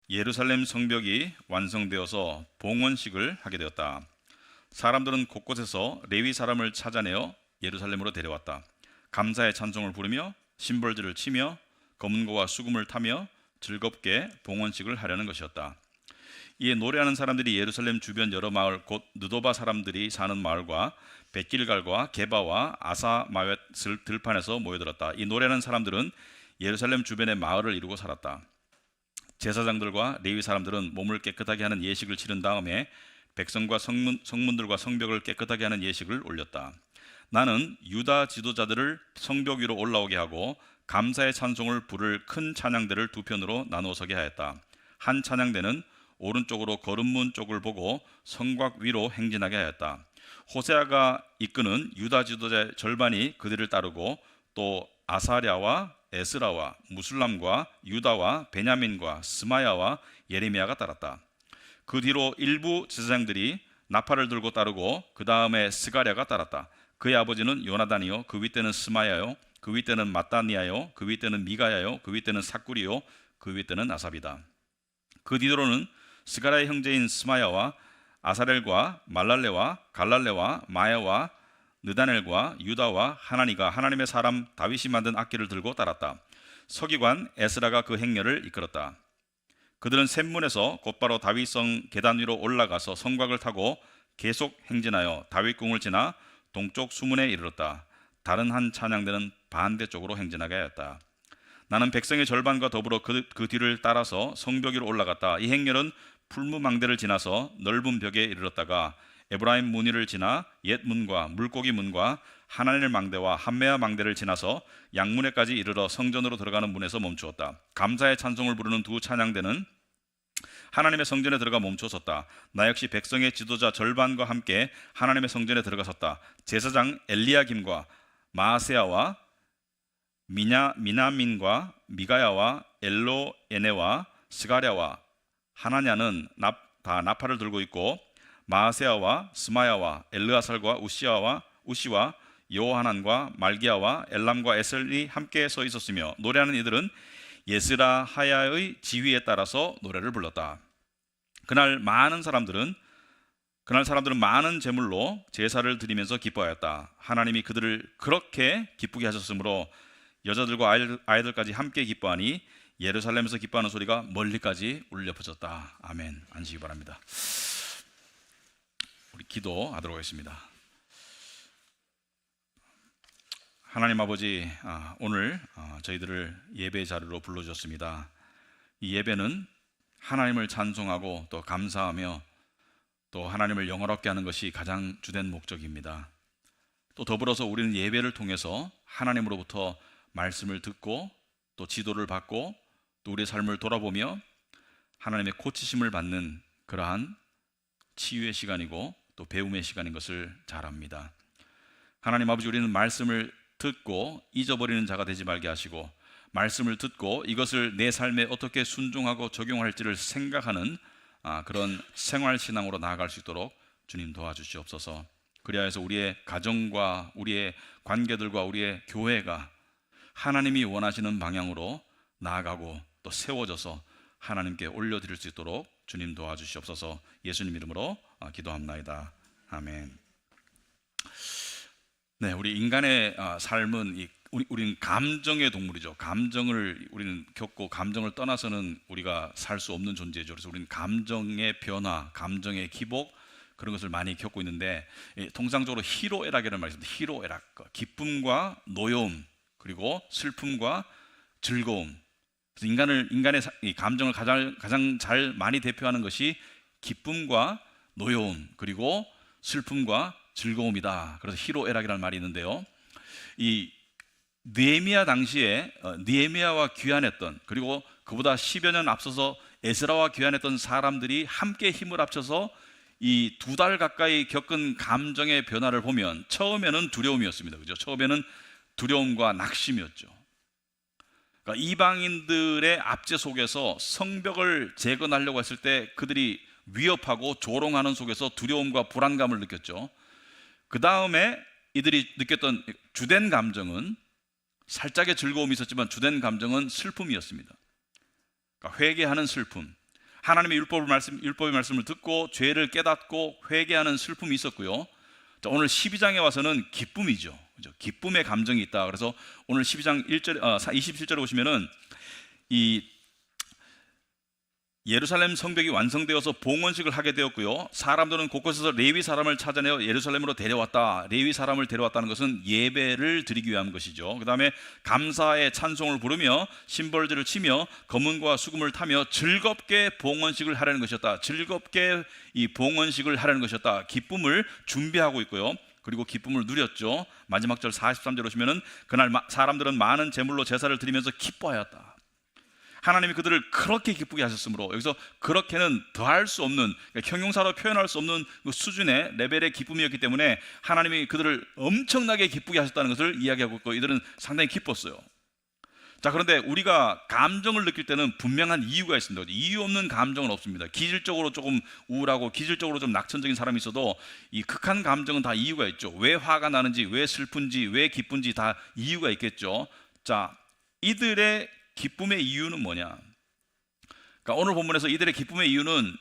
예루살렘 성벽이 완성되어서 봉헌식을 하게 되었다. 사람들은 곳곳에서 레위 사람을 찾아내어 예루살렘으로 데려왔다. 감사의 찬송을 부르며 심벌들을 치며 검은고와 수금을 타며 즐겁게 봉헌식을 하려는 것이었다. 이에 노래하는 사람들이 예루살렘 주변 여러 마을 곧 느도바 사람들이 사는 마을과 벳길갈과 게바와 아사마웻 들판에서 모여들었다. 이 노래하는 사람들은 예루살렘 주변의 마을을 이루고 살았다. 제사장들과 레위 사람들은 몸을 깨끗하게 하는 예식을 치른 다음에 백성과 성문들과 성벽을 깨끗하게 하는 예식을 올렸다. 나는 유다 지도자들을 성벽 위로 올라오게 하고 감사의 찬송을 부를 큰 찬양대를 두 편으로 나누어 서게 하였다. 한 찬양대는 오른쪽으로 거름문 쪽을 보고 성곽 위로 행진하게 하였다. 호세아가 이끄는 유다 지도자의 절반이 그들을 따르고 또 아사랴와 에스라와 무술람과 유다와 베냐민과 스마야와 예레미야가 따랐다. 그 뒤로 일부 제사장들이 나팔을 들고 따르고 그 다음에 스가랴가 따랐다. 그의 아버지는 요나단이요, 그 윗대는 스마야요, 그 윗대는 마따니아요, 그 윗대는 미가야요, 그 윗대는 삭구리요, 그 윗대는 아삽이다. 그 뒤로는 스가랴의 형제인 스마야와 아사렐과 말랄레와 갈랄레와 마야와 느다넬과 유다와 하나니가 하나님의 사람 다윗이 만든 악기를 들고 따랐다. 서기관 에스라가 그 행렬을 이끌었다. 그들은 샘문에서 곧바로 다윗성 계단 위로 올라가서 성곽을 타고 계속 행진하여 다윗궁을 지나 동쪽 수문에 이르렀다. 다른 한 찬양대는 반대쪽으로 행진하게 하였다. 나는 백성의 절반과 더불어 그 뒤를 따라서 성벽 위로 올라갔다. 이 행렬은 풀무망대를 지나서 넓은 벽에 이르렀다가 에브라임 문위를 지나 옛문과 물고기 문과 하나넬 망대와 함메아 망대를 지나서 양문에까지 이르러 성전으로 들어가는 문에서 멈추었다. 감사의 찬송을 부르는 두 찬양대는 하나님의 성전에 들어가 멈춰섰다. 나 역시 백성의 지도자 절반과 함께 하나님의 성전에 들어가섰다. 제사장 엘리야김과 마아세야와 미나민과 미가야와 엘로에네와 스가랴와 하나냐는 다 나팔을 들고 있고 마아세야와 스마야와 엘르아살과 우시와 요하난과 말기야와 엘람과 에셀이 함께 서 있었으며 노래하는 이들은 예스라하야의 지휘에 따라서 노래를 불렀다. 그날 사람들은 많은 제물로 제사를 드리면서 기뻐하였다. 하나님이 그들을 그렇게 기쁘게 하셨으므로 여자들과 아이들까지 함께 기뻐하니 예루살렘에서 기뻐하는 소리가 멀리까지 울려 퍼졌다. 아멘. 앉으시기 바랍니다. 우리 기도하도록 하겠습니다. 하나님 아버지, 오늘 저희들을 예배 자리로 불러주셨습니다. 이 예배는 하나님을 찬송하고 또 감사하며 또 하나님을 영화롭게 하는 것이 가장 주된 목적입니다. 또 더불어서 우리는 예배를 통해서 하나님으로부터 말씀을 듣고 또 지도를 받고 또 우리의 삶을 돌아보며 하나님의 고치심을 받는 그러한 치유의 시간이고 또 배움의 시간인 것을 잘 압니다. 하나님 아버지, 우리는 말씀을 듣고 잊어버리는 자가 되지 말게 하시고 말씀을 듣고 이것을 내 삶에 어떻게 순종하고 적용할지를 생각하는 그런 생활신앙으로 나아갈 수 있도록 주님 도와주시옵소서. 그리하여서 우리의 가정과 우리의 관계들과 우리의 교회가 하나님이 원하시는 방향으로 나아가고 또 세워져서 하나님께 올려드릴 수 있도록 주님 도와주시옵소서. 예수님 이름으로 기도합나이다. 아멘. 네, 우리 인간의 삶은 우리는 감정의 동물이죠. 감정을 우리는 겪고 감정을 떠나서는 우리가 살 수 없는 존재죠. 그래서 우리는 감정의 변화, 감정의 기복 그런 것을 많이 겪고 있는데 통상적으로 희로애락이라는 말이 있습니다. 희로애락, 기쁨과 노여움 그리고 슬픔과 즐거움. 그래서 인간의 감정을 가장 잘 많이 대표하는 것이 기쁨과 노여움 그리고 슬픔과 즐거움이다. 그래서 희로애락이라는 말이 있는데요. 이 느헤미야 당시에 느헤미야와 귀환했던 그리고 그보다 10여 년 앞서서 에스라와 귀환했던 사람들이 함께 힘을 합쳐서 이 2달 가까이 겪은 감정의 변화를 보면 처음에는 두려움이었습니다. 그죠? 처음에는 두려움과 낙심이었죠. 그러니까 이방인들의 압제 속에서 성벽을 재건하려고 했을 때 그들이 위협하고 조롱하는 속에서 두려움과 불안감을 느꼈죠. 그 다음에 이들이 느꼈던 주된 감정은 살짝의 즐거움이 있었지만 주된 감정은 슬픔이었습니다. 그러니까 회개하는 슬픔. 하나님의 율법의 말씀을 듣고 죄를 깨닫고 회개하는 슬픔이 있었고요. 자, 오늘 12장에 와서는 기쁨이죠. 그죠? 기쁨의 감정이 있다. 그래서 오늘 12장 27절에 보시면은 이 예루살렘 성벽이 완성되어서 봉헌식을 하게 되었고요. 사람들은 곳곳에서 레위 사람을 찾아내어 예루살렘으로 데려왔다. 레위 사람을 데려왔다는 것은 예배를 드리기 위한 것이죠. 그 다음에 감사의 찬송을 부르며 심벌들을 치며 검은과 수금을 타며 즐겁게 봉헌식을 하려는 것이었다. 즐겁게 이 봉헌식을 하려는 것이었다. 기쁨을 준비하고 있고요. 그리고 기쁨을 누렸죠. 마지막 절 43절 보시면은 그날 사람들은 많은 제물로 제사를 드리면서 기뻐하였다. 하나님이 그들을 그렇게 기쁘게 하셨으므로, 여기서 그렇게는 더할 수 없는, 그러니까 형용사로 표현할 수 없는 그 수준의 레벨의 기쁨이었기 때문에 하나님이 그들을 엄청나게 기쁘게 하셨다는 것을 이야기하고 있고, 이들은 상당히 기뻤어요. 자, 그런데 우리가 감정을 느낄 때는 분명한 이유가 있습니다. 이유 없는 감정은 없습니다. 기질적으로 조금 우울하고 기질적으로 좀 낙천적인 사람이 있어도 이 극한 감정은 다 이유가 있죠. 왜 화가 나는지, 왜 슬픈지, 왜 기쁜지 다 이유가 있겠죠. 자, 이들의 기쁨의 이유는 뭐냐? 그러니까 오늘 본문에서 이들의 기쁨의 이유는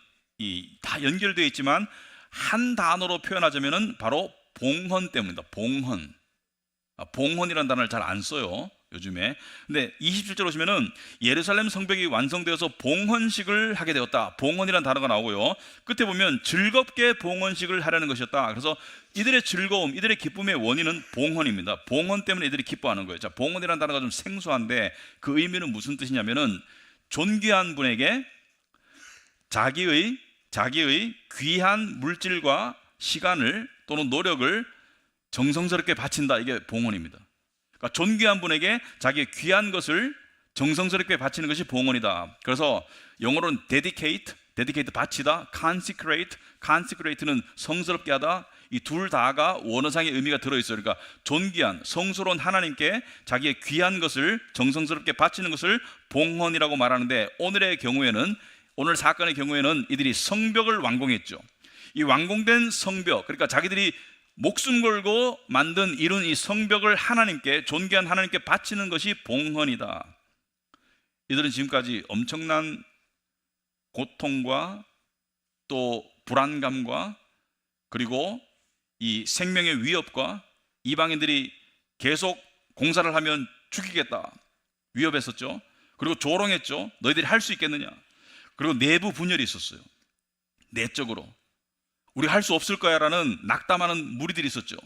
다 연결되어 있지만 한 단어로 표현하자면은 바로 봉헌 때문이다. 봉헌. 봉헌이라는 단어를 잘 안 써요, 요즘에. 근데 27절 오시면은 예루살렘 성벽이 완성되어서 봉헌식을 하게 되었다. 봉헌이라는 단어가 나오고요. 끝에 보면 즐겁게 봉헌식을 하려는 것이었다. 그래서 이들의 즐거움, 이들의 기쁨의 원인은 봉헌입니다. 봉헌 때문에 이들이 기뻐하는 거예요. 자, 봉헌이라는 단어가 좀 생소한데 그 의미는 무슨 뜻이냐면은 존귀한 분에게 자기의 귀한 물질과 시간을 또는 노력을 정성스럽게 바친다. 이게 봉헌입니다. 그러니까 존귀한 분에게 자기의 귀한 것을 정성스럽게 바치는 것이 봉헌이다. 그래서 영어로는 dedicate 바치다, consecrate는 성스럽게 하다. 이 둘 다가 원어상의 의미가 들어있어요. 그러니까 존귀한, 성스러운 하나님께 자기의 귀한 것을 정성스럽게 바치는 것을 봉헌이라고 말하는데, 오늘 사건의 경우에는 이들이 성벽을 완공했죠. 이 완공된 성벽, 그러니까 자기들이 목숨 걸고 이룬 이 성벽을 하나님께, 존귀한 하나님께 바치는 것이 봉헌이다. 이들은 지금까지 엄청난 고통과 또 불안감과 그리고 이 생명의 위협과 이방인들이 계속 공사를 하면 죽이겠다 위협했었죠. 그리고 조롱했죠. 너희들이 할 수 있겠느냐. 그리고 내부 분열이 있었어요. 내적으로 우리 할 수 없을 거야 라는 낙담하는 무리들이 있었죠.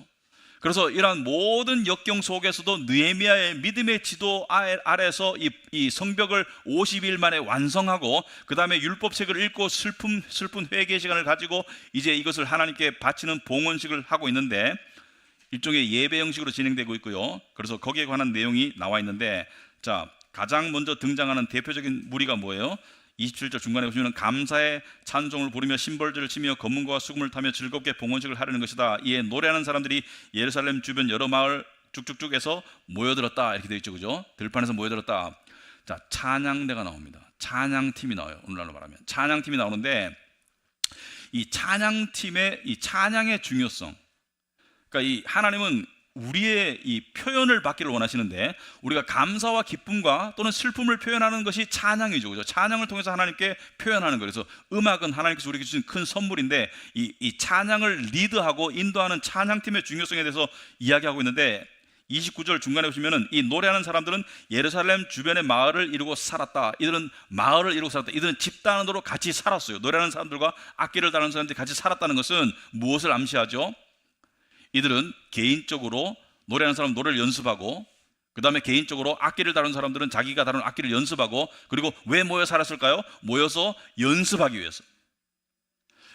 그래서 이러한 모든 역경 속에서도 느헤미야의 믿음의 지도 아래에서 이 성벽을 50일 만에 완성하고, 그 다음에 율법책을 읽고 슬픈 회개 시간을 가지고 이제 이것을 하나님께 바치는 봉헌식을 하고 있는데, 일종의 예배 형식으로 진행되고 있고요. 그래서 거기에 관한 내용이 나와 있는데, 자, 가장 먼저 등장하는 대표적인 무리가 뭐예요? 27절 중간에 보시면 감사의 찬송을 부르며 심벌들을 치며 검은과 수금을 타며 즐겁게 봉헌식을 하려는 것이다. 이에 노래하는 사람들이 예루살렘 주변 여러 마을 쭉쭉쭉에서 모여들었다. 이렇게 되어 있죠, 그죠? 들판에서 모여들었다. 자, 찬양대가 나옵니다. 찬양팀이 나와요. 오늘날로 말하면 찬양팀이 나오는데, 이 찬양팀의 이 찬양의 중요성, 그러니까 이 하나님은 우리의 이 표현을 받기를 원하시는데, 우리가 감사와 기쁨과 또는 슬픔을 표현하는 것이 찬양이죠, 그죠? 찬양을 통해서 하나님께 표현하는 거예요. 그래서 음악은 하나님께서 우리에게 주신 큰 선물인데, 이 찬양을 리드하고 인도하는 찬양팀의 중요성에 대해서 이야기하고 있는데, 29절 중간에 보시면은 이 노래하는 사람들은 예루살렘 주변의 마을을 이루고 살았다. 이들은 마을을 이루고 살았다. 이들은 집단으로 같이 살았어요. 노래하는 사람들과 악기를 다루는 사람들이 같이 살았다는 것은 무엇을 암시하죠? 이들은 개인적으로 노래하는 사람은 노래를 연습하고, 그 다음에 개인적으로 악기를 다루는 사람들은 자기가 다루는 악기를 연습하고, 그리고 왜 모여 살았을까요? 모여서 연습하기 위해서.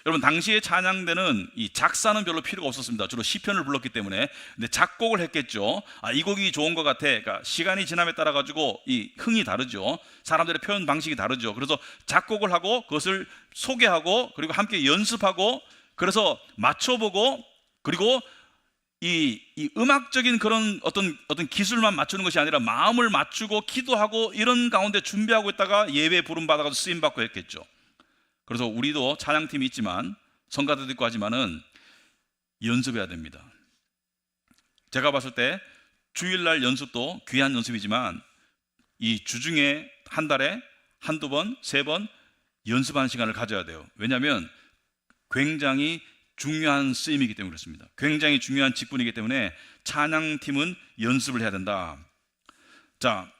여러분, 당시의 찬양대는 이 작사는 별로 필요가 없었습니다. 주로 시편을 불렀기 때문에. 근데 작곡을 했겠죠. 이 곡이 좋은 것 같아. 그러니까 시간이 지남에 따라 가지고 이 흥이 다르죠. 사람들의 표현 방식이 다르죠. 그래서 작곡을 하고 그것을 소개하고, 그리고 함께 연습하고, 그래서 맞춰보고, 그리고 이 음악적인 그런 어떤 기술만 맞추는 것이 아니라 마음을 맞추고 기도하고 이런 가운데 준비하고 있다가 예배에 부름 받아서 쓰임 받고 했겠죠. 그래서 우리도 찬양팀이 있지만, 성가대도 있고 하지만은 연습해야 됩니다. 제가 봤을 때 주일날 연습도 귀한 연습이지만, 이 주중에 한 달에 한두 번, 세 번 연습하는 시간을 가져야 돼요. 왜냐하면 굉장히 중요한 쓰임이기 때문에 그렇습니다. 굉장히 중요한 직분이기 때문에 찬양팀은 연습을 해야 된다. 자,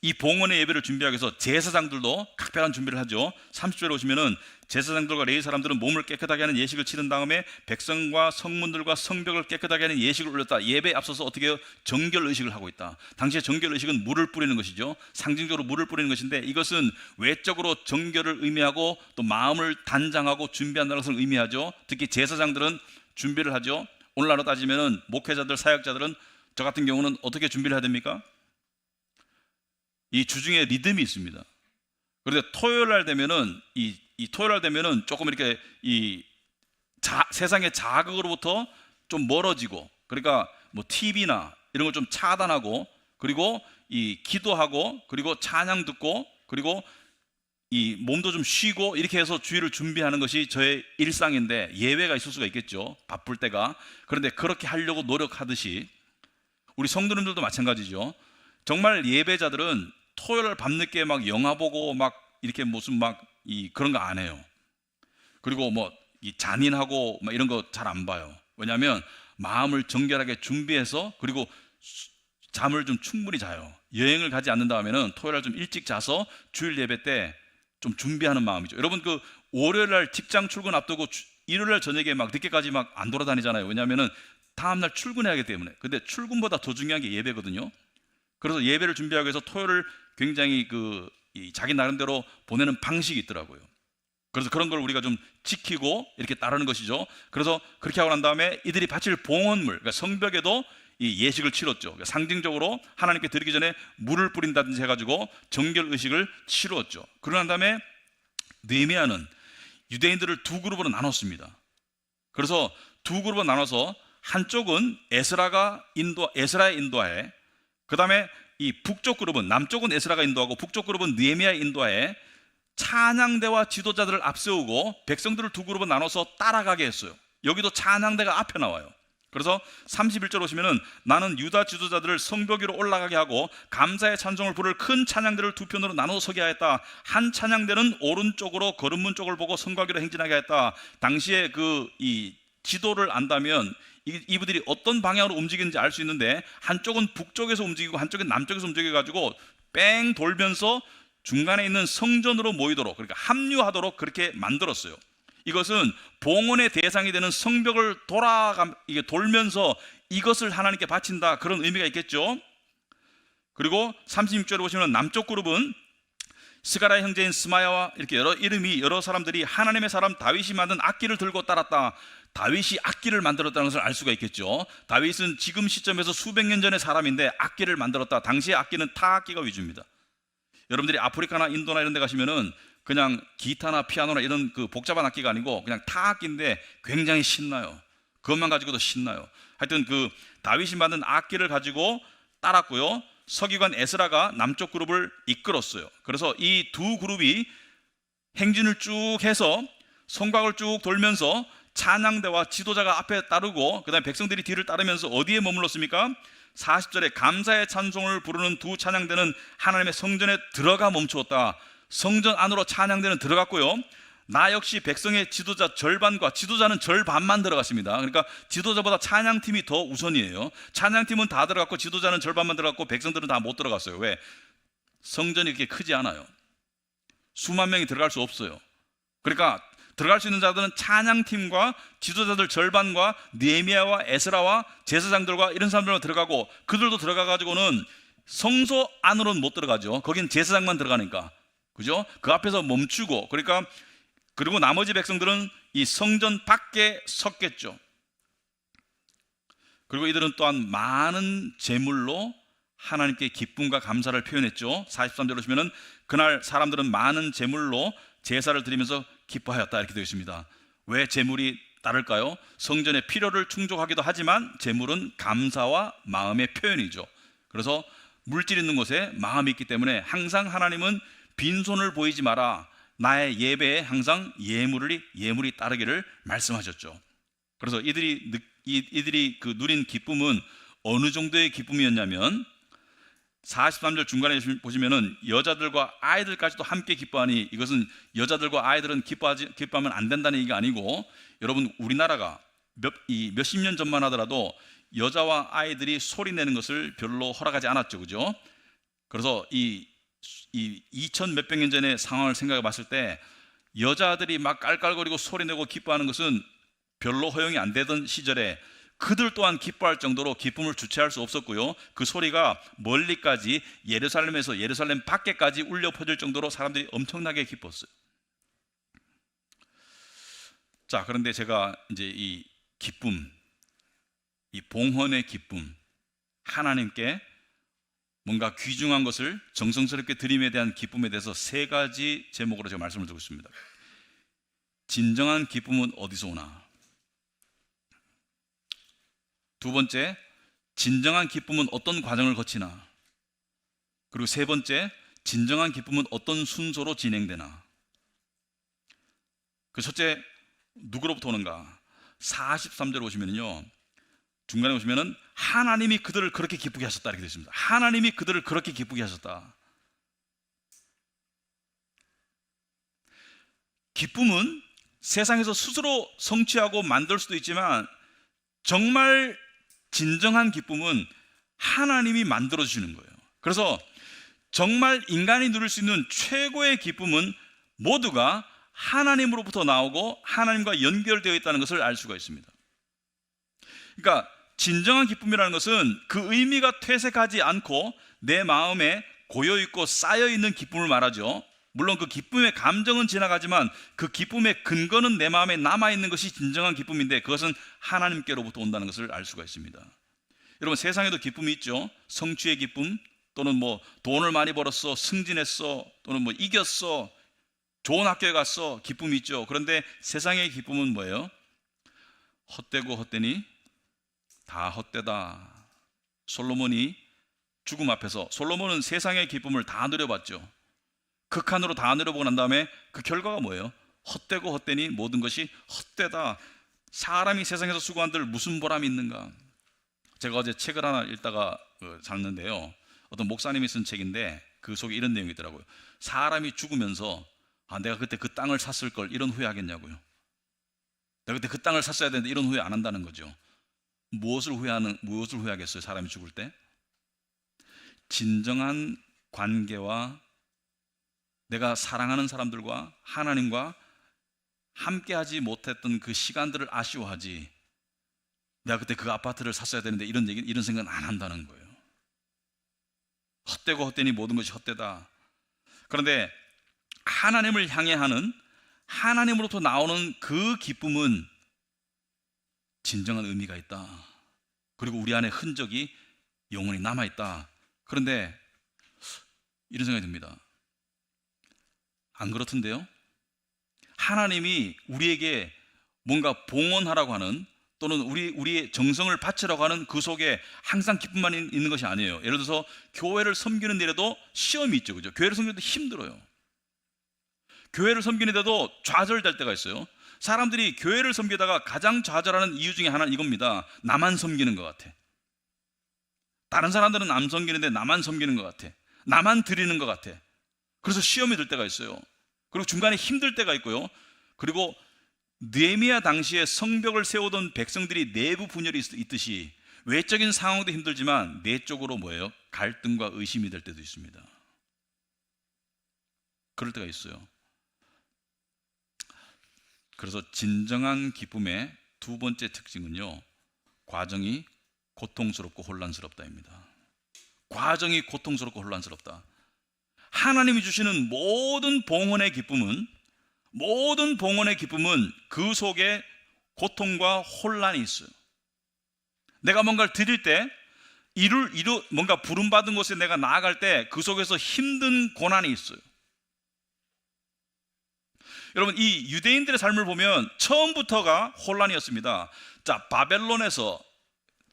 이 봉헌의 예배를 준비하기 위해서 제사장들도 각별한 준비를 하죠. 30절에 오시면은 제사장들과 레위 사람들은 몸을 깨끗하게 하는 예식을 치른 다음에 백성과 성문들과 성벽을 깨끗하게 하는 예식을 올렸다. 예배에 앞서서 어떻게 해요? 정결 의식을 하고 있다. 당시에 정결 의식은 물을 뿌리는 것이죠. 상징적으로 물을 뿌리는 것인데, 이것은 외적으로 정결을 의미하고 또 마음을 단장하고 준비한다는 것을 의미하죠. 특히 제사장들은 준비를 하죠. 오늘날로 따지면은 목회자들, 사역자들은 저 같은 경우는 어떻게 준비를 해야 됩니까? 이 주중에 리듬이 있습니다. 그런데 토요일 날 되면은 이 토요일 날 되면은 조금 이렇게 세상의 자극으로부터 좀 멀어지고, 그러니까 뭐 TV나 이런 걸 좀 차단하고, 그리고 이 기도하고, 그리고 찬양 듣고, 그리고 이 몸도 좀 쉬고, 이렇게 해서 주일을 준비하는 것이 저의 일상인데, 예외가 있을 수가 있겠죠. 바쁠 때가. 그런데 그렇게 하려고 노력하듯이 우리 성도님들도 마찬가지죠. 정말 예배자들은 토요일 밤늦게 막 영화 보고 막 이렇게 무슨 막 그런 거 안 해요. 그리고 뭐 잔인하고 막 이런 거 잘 안 봐요. 왜냐하면 마음을 정결하게 준비해서, 그리고 잠을 좀 충분히 자요. 여행을 가지 않는다 하면은 토요일 날 좀 일찍 자서 주일 예배 때 좀 준비하는 마음이죠. 여러분, 그 월요일 날 직장 출근 앞두고 일요일 날 저녁에 막 늦게까지 막 안 돌아다니잖아요. 왜냐하면은 다음 날 출근해야 하기 때문에. 근데 출근보다 더 중요한 게 예배거든요. 그래서 예배를 준비하기 위해서 토요일을 굉장히 자기 나름대로 보내는 방식이 있더라고요. 그래서 그런 걸 우리가 좀 지키고 이렇게 따르는 것이죠. 그래서 그렇게 하고 난 다음에 이들이 바칠 봉헌물, 그러니까 성벽에도 이 예식을 치렀죠. 그러니까 상징적으로 하나님께 드리기 전에 물을 뿌린다든지 해가지고 정결 의식을 치루었죠. 그러고 난 다음에 느헤미야는 유대인들을 두 그룹으로 나눴습니다. 그래서 두 그룹으로 나눠서 한쪽은 에스라의 인도하에, 그 다음에 이 북쪽 그룹은, 남쪽은 에스라가 인도하고 북쪽 그룹은 느헤미야의 인도하에 찬양대와 지도자들을 앞세우고 백성들을 두 그룹으로 나눠서 따라가게 했어요. 여기도 찬양대가 앞에 나와요. 그래서 31절 오시면은 나는 유다 지도자들을 성벽 위로 올라가게 하고 감사의 찬송을 부를 큰 찬양대를 두 편으로 나눠 서게 하였다. 한 찬양대는 오른쪽으로 거름문 쪽을 보고 성곽위로 행진하게 하였다. 당시에 이 지도를 안다면 이분들이 어떤 방향으로 움직이는지 알 수 있는데, 한쪽은 북쪽에서 움직이고 한쪽은 남쪽에서 움직여가지고 뺑 돌면서 중간에 있는 성전으로 모이도록, 그러니까 합류하도록 그렇게 만들었어요. 이것은 봉헌의 대상이 되는 성벽을 돌면서 이것을 하나님께 바친다, 그런 의미가 있겠죠. 그리고 36절에 보시면 남쪽 그룹은 스가랴의 형제인 스마야와 이렇게 여러 사람들이 하나님의 사람 다윗이 만든 악기를 들고 따랐다. 다윗이 악기를 만들었다는 것을 알 수가 있겠죠. 다윗은 지금 시점에서 수백 년 전의 사람인데 악기를 만들었다. 당시의 악기는 타악기가 위주입니다. 여러분들이 아프리카나 인도나 이런 데 가시면은 그냥 기타나 피아노나 이런 복잡한 악기가 아니고 그냥 타악기인데 굉장히 신나요. 그것만 가지고도 신나요. 하여튼 다윗이 만든 악기를 가지고 따랐고요. 서기관 에스라가 남쪽 그룹을 이끌었어요. 그래서 이 두 그룹이 행진을 쭉 해서 성곽을 쭉 돌면서 찬양대와 지도자가 앞에 따르고, 그 다음에 백성들이 뒤를 따르면서 어디에 머물렀습니까? 40절에 감사의 찬송을 부르는 두 찬양대는 하나님의 성전에 들어가 멈추었다. 성전 안으로 찬양대는 들어갔고요. 나 역시 백성의 지도자 절반과, 지도자는 절반만 들어갔습니다. 그러니까 지도자보다 찬양팀이 더 우선이에요. 찬양팀은 다 들어갔고 지도자는 절반만 들어갔고 백성들은 다 못 들어갔어요. 왜? 성전이 이렇게 크지 않아요. 수만 명이 들어갈 수 없어요. 그러니까 들어갈 수 있는 자들은 찬양팀과 지도자들 절반과 느헤미야와 에스라와 제사장들과 이런 사람들만 들어가고, 그들도 들어가가지고는 성소 안으로는 못 들어가죠. 거긴 제사장만 들어가니까, 그죠? 그 앞에서 멈추고, 그리고 나머지 백성들은 이 성전 밖에 섰겠죠. 그리고 이들은 또한 많은 제물로 하나님께 기쁨과 감사를 표현했죠. 43절 보시면은 그날 사람들은 많은 제물로 제사를 드리면서 기뻐하였다, 이렇게 되어 있습니다. 왜 제물이 따를까요? 성전의 필요를 충족하기도 하지만 제물은 감사와 마음의 표현이죠. 그래서 물질 있는 곳에 마음이 있기 때문에 항상 하나님은 빈손을 보이지 마라, 나의 예배에 항상 예물이 따르기를 말씀하셨죠. 그래서 이들이 누린 기쁨은 어느 정도의 기쁨이었냐면, 43절 중간에 보시면은 여자들과 아이들까지도 함께 기뻐하니, 이것은 여자들과 아이들은 기뻐하면 안 된다는 얘기가 아니고, 여러분 우리나라가 몇십 년 전만 하더라도 여자와 아이들이 소리 내는 것을 별로 허락하지 않았죠, 그죠? 그래서 이 2000 몇백 년 전의 상황을 생각해 봤을 때 여자들이 막 깔깔거리고 소리내고 기뻐하는 것은 별로 허용이 안 되던 시절에 그들 또한 기뻐할 정도로 기쁨을 주체할 수 없었고요, 그 소리가 멀리까지 예루살렘에서 예루살렘 밖에까지 울려 퍼질 정도로 사람들이 엄청나게 기뻤어요. 자, 그런데 제가 이제 이 기쁨, 이 봉헌의 기쁨, 하나님께 뭔가 귀중한 것을 정성스럽게 드림에 대한 기쁨에 대해서 세 가지 제목으로 제가 말씀을 드리고 있습니다. 진정한 기쁨은 어디서 오나? 두 번째, 진정한 기쁨은 어떤 과정을 거치나? 그리고 세 번째, 진정한 기쁨은 어떤 순서로 진행되나? 그 첫째, 누구로부터 오는가? 43절 보시면요, 중간에 보시면은 하나님이 그들을 그렇게 기쁘게 하셨다 이렇게 되어 있습니다. 하나님이 그들을 그렇게 기쁘게 하셨다. 기쁨은 세상에서 스스로 성취하고 만들 수도 있지만, 정말 진정한 기쁨은 하나님이 만들어 주시는 거예요. 그래서 정말 인간이 누릴 수 있는 최고의 기쁨은 모두가 하나님으로부터 나오고 하나님과 연결되어 있다는 것을 알 수가 있습니다. 그러니까 진정한 기쁨이라는 것은 그 의미가 퇴색하지 않고 내 마음에 고여있고 쌓여있는 기쁨을 말하죠. 물론 그 기쁨의 감정은 지나가지만 그 기쁨의 근거는 내 마음에 남아있는 것이 진정한 기쁨인데, 그것은 하나님께로부터 온다는 것을 알 수가 있습니다. 여러분, 세상에도 기쁨이 있죠. 성취의 기쁨, 또는 뭐 돈을 많이 벌었어, 승진했어, 또는 뭐 이겼어, 좋은 학교에 갔어, 기쁨이 있죠. 그런데 세상의 기쁨은 뭐예요? 헛되고 헛되니 다 헛되다. 솔로몬이 죽음 앞에서, 솔로몬은 세상의 기쁨을 다 누려봤죠. 극한으로 다 누려보고 난 다음에 그 결과가 뭐예요? 헛되고 헛되니 모든 것이 헛되다. 사람이 세상에서 수고한들 무슨 보람이 있는가? 제가 어제 책을 하나 읽다가 잤는데요, 어떤 목사님이 쓴 책인데 그 속에 이런 내용이 있더라고요. 사람이 죽으면서 내가 그때 그 땅을 샀을 걸, 이런 후회하겠냐고요. 내가 그때 그 땅을 샀어야 되는데, 이런 후회 안 한다는 거죠. 무엇을 후회하겠어요? 사람이 죽을 때 진정한 관계와 내가 사랑하는 사람들과 하나님과 함께하지 못했던 그 시간들을 아쉬워하지, 내가 그때 그 아파트를 샀어야 되는데 이런 생각은 안 한다는 거예요. 헛되고 헛되니 모든 것이 헛되다. 그런데 하나님을 향해 하는, 하나님으로부터 나오는 그 기쁨은 진정한 의미가 있다. 그리고 우리 안에 흔적이 영원히 남아있다. 그런데 이런 생각이 듭니다. 안 그렇던데요? 하나님이 우리에게 뭔가 봉헌하라고 하는, 또는 우리의 정성을 바치라고 하는 그 속에 항상 기쁨만 있는 것이 아니에요. 예를 들어서 교회를 섬기는 일에도 시험이 있죠, 그죠? 교회를 섬기는 데 힘들어요. 교회를 섬기는데도 좌절될 때가 있어요. 사람들이 교회를 섬기다가 가장 좌절하는 이유 중에 하나는 이겁니다. 나만 섬기는 것 같아. 다른 사람들은 안 섬기는데 나만 섬기는 것 같아. 나만 드리는 것 같아. 그래서 시험이 들 때가 있어요. 그리고 중간에 힘들 때가 있고요. 그리고 느헤미야 당시에 성벽을 세우던 백성들이 내부 분열이 있듯이 외적인 상황도 힘들지만 내적으로 뭐예요? 갈등과 의심이 될 때도 있습니다. 그럴 때가 있어요. 그래서 진정한 기쁨의 두 번째 특징은요, 과정이 고통스럽고 혼란스럽다입니다. 과정이 고통스럽고 혼란스럽다. 하나님이 주시는 모든 봉헌의 기쁨은 그 속에 고통과 혼란이 있어요. 내가 뭔가를 드릴 때, 뭔가 부름받은 곳에 내가 나아갈 때 그 속에서 힘든 고난이 있어요. 여러분, 이 유대인들의 삶을 보면 처음부터가 혼란이었습니다. 자, 바벨론에서,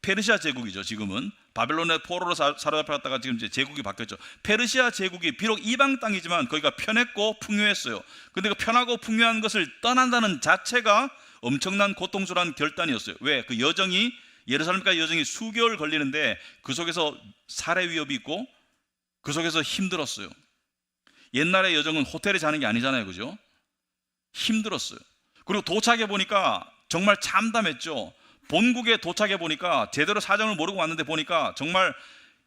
페르시아 제국이죠, 지금은. 바벨론의 포로로 사로잡혀갔다가 지금 이제 제국이 바뀌었죠. 페르시아 제국이 비록 이방 땅이지만 거기가 편했고 풍요했어요. 근데 그 편하고 풍요한 것을 떠난다는 자체가 엄청난 고통스러운 결단이었어요. 왜? 그 여정이, 예루살렘까지 여정이 수개월 걸리는데 그 속에서 살해 위협이 있고, 그 속에서 힘들었어요. 옛날의 여정은 호텔에 자는 게 아니잖아요, 그죠? 힘들었어요. 그리고 도착해 보니까 정말 참담했죠. 본국에 도착해 보니까 제대로 사정을 모르고 왔는데 보니까 정말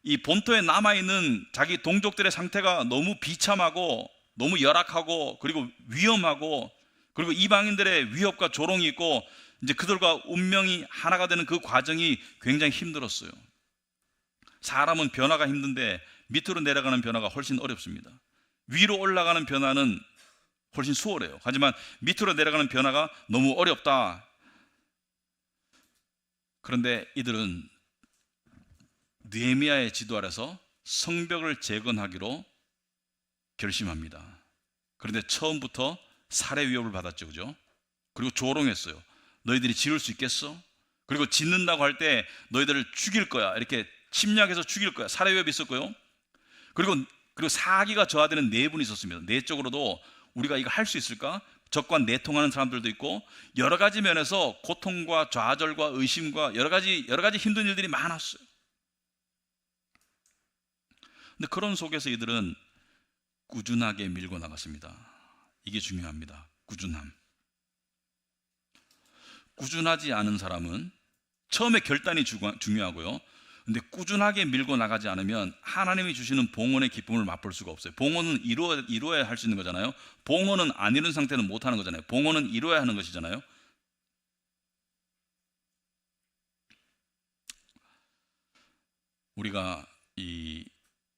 이 본토에 남아있는 자기 동족들의 상태가 너무 비참하고 너무 열악하고 그리고 위험하고 그리고 이방인들의 위협과 조롱이 있고 이제 그들과 운명이 하나가 되는 그 과정이 굉장히 힘들었어요. 사람은 변화가 힘든데 밑으로 내려가는 변화가 훨씬 어렵습니다. 위로 올라가는 변화는 훨씬 수월해요. 하지만 밑으로 내려가는 변화가 너무 어렵다. 그런데 이들은 느헤미야의 지도 아래서 성벽을 재건하기로 결심합니다. 그런데 처음부터 살해 위협을 받았죠, 그죠? 그리고 조롱했어요. 너희들이 지을 수 있겠어? 그리고 짓는다고 할 때 너희들을 죽일 거야. 이렇게 침략해서 죽일 거야. 살해 위협이 있었고요. 그리고 사기가 저하되는 내분이 있었습니다. 내적으로도 우리가 이거 할 수 있을까? 적과 내통하는 사람들도 있고 여러 가지 면에서 고통과 좌절과 의심과 여러 가지 힘든 일들이 많았어요. 근데 그런 속에서 이들은 꾸준하게 밀고 나갔습니다. 이게 중요합니다. 꾸준함. 꾸준하지 않은 사람은 처음에 결단이 중요하고요. 근데 꾸준하게 밀고 나가지 않으면 하나님이 주시는 봉헌의 기쁨을 맛볼 수가 없어요. 봉헌은 이루어야 할 수 있는 거잖아요. 봉헌은 안 이룬 상태는 못 하는 거잖아요. 봉헌은 이루어야 하는 것이잖아요. 우리가 이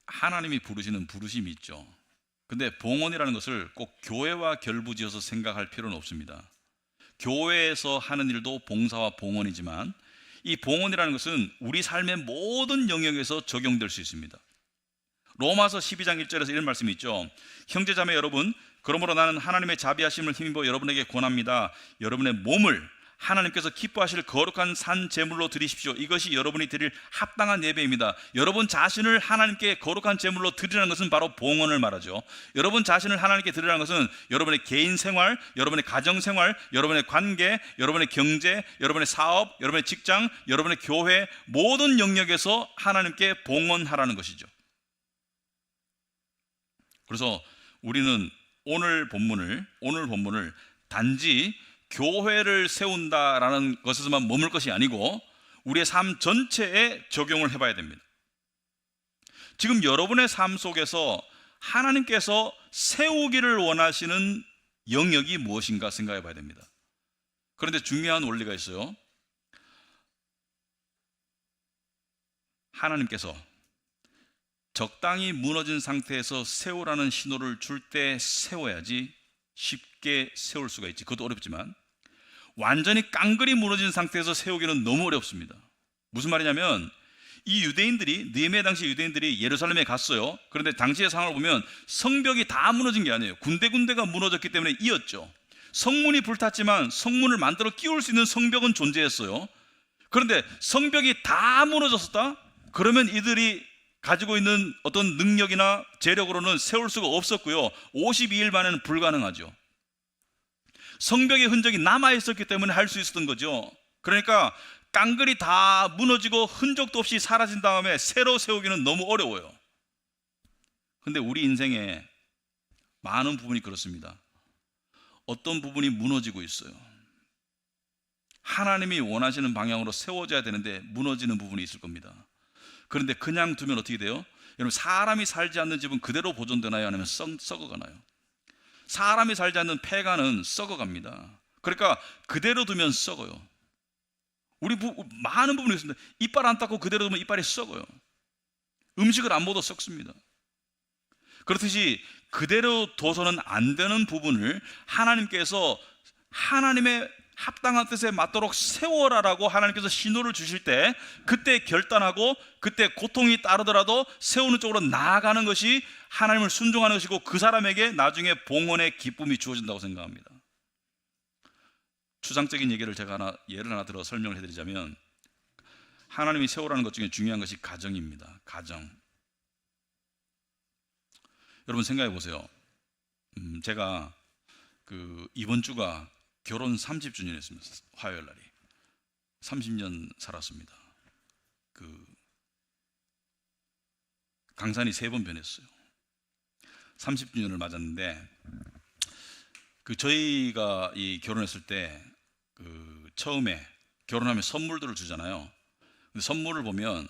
하나님이 부르시는 부르심이 있죠. 근데 봉헌이라는 것을 꼭 교회와 결부지어서 생각할 필요는 없습니다. 교회에서 하는 일도 봉사와 봉헌이지만 이 봉헌이라는 것은 우리 삶의 모든 영역에서 적용될 수 있습니다. 로마서 12장 1절에서 이런 말씀이 있죠. 형제자매 여러분, 그러므로 나는 하나님의 자비하심을 힘입어 여러분에게 권합니다. 여러분의 몸을 하나님께서 기뻐하실 거룩한 산 제물로 드리십시오. 이것이 여러분이 드릴 합당한 예배입니다. 여러분 자신을 하나님께 거룩한 제물로 드리라는 것은 바로 봉헌을 말하죠. 여러분 자신을 하나님께 드리라는 것은 여러분의 개인 생활, 여러분의 가정 생활, 여러분의 관계, 여러분의 경제, 여러분의 사업, 여러분의 직장, 여러분의 교회 모든 영역에서 하나님께 봉헌하라는 것이죠. 그래서 우리는 오늘 본문을 단지 교회를 세운다라는 것에서만 머물 것이 아니고 우리의 삶 전체에 적용을 해봐야 됩니다. 지금 여러분의 삶 속에서 하나님께서 세우기를 원하시는 영역이 무엇인가 생각해 봐야 됩니다. 그런데 중요한 원리가 있어요. 하나님께서 적당히 무너진 상태에서 세우라는 신호를 줄 때 세워야지 쉽게 세울 수가 있지. 그것도 어렵지만 완전히 깡그리 무너진 상태에서 세우기는 너무 어렵습니다. 무슨 말이냐면 이 유대인들이 느헤미야 당시 유대인들이 예루살렘에 갔어요. 그런데 당시의 상황을 보면 성벽이 다 무너진 게 아니에요. 군데군데가 무너졌기 때문에 이었죠. 성문이 불탔지만 성문을 만들어 끼울 수 있는 성벽은 존재했어요. 그런데 성벽이 다 무너졌었다? 그러면 이들이 가지고 있는 어떤 능력이나 재력으로는 세울 수가 없었고요. 52일 만에는 불가능하죠. 성벽의 흔적이 남아있었기 때문에 할 수 있었던 거죠. 그러니까 깡그리 다 무너지고 흔적도 없이 사라진 다음에 새로 세우기는 너무 어려워요. 근데 우리 인생에 많은 부분이 그렇습니다. 어떤 부분이 무너지고 있어요. 하나님이 원하시는 방향으로 세워져야 되는데 무너지는 부분이 있을 겁니다. 그런데 그냥 두면 어떻게 돼요? 여러분, 사람이 살지 않는 집은 그대로 보존되나요? 아니면 썩어가나요? 사람이 살지 않는 폐가는 썩어갑니다. 그러니까 그대로 두면 썩어요. 우리 많은 부분이 있습니다. 이빨 안 닦고 그대로 두면 이빨이 썩어요. 음식을 안 먹어도 썩습니다. 그렇듯이 그대로 둬서는 안 되는 부분을 하나님께서 하나님의 합당한 뜻에 맞도록 세워라라고 하나님께서 신호를 주실 때 그때 결단하고 그때 고통이 따르더라도 세우는 쪽으로 나아가는 것이 하나님을 순종하는 것이고 그 사람에게 나중에 봉헌의 기쁨이 주어진다고 생각합니다. 추상적인 얘기를 제가 예를 하나 들어 설명을 해드리자면 하나님이 세우라는 것 중에 중요한 것이 가정입니다. 가정. 여러분 생각해 보세요. 제가 이번 주가 결혼 30주년이었습니다. 화요일 날이 30년 살았습니다. 강산이 3번 변했어요. 30주년을 맞았는데 저희가 이 결혼했을 때 처음에 결혼하면 선물들을 주잖아요. 근데 선물을 보면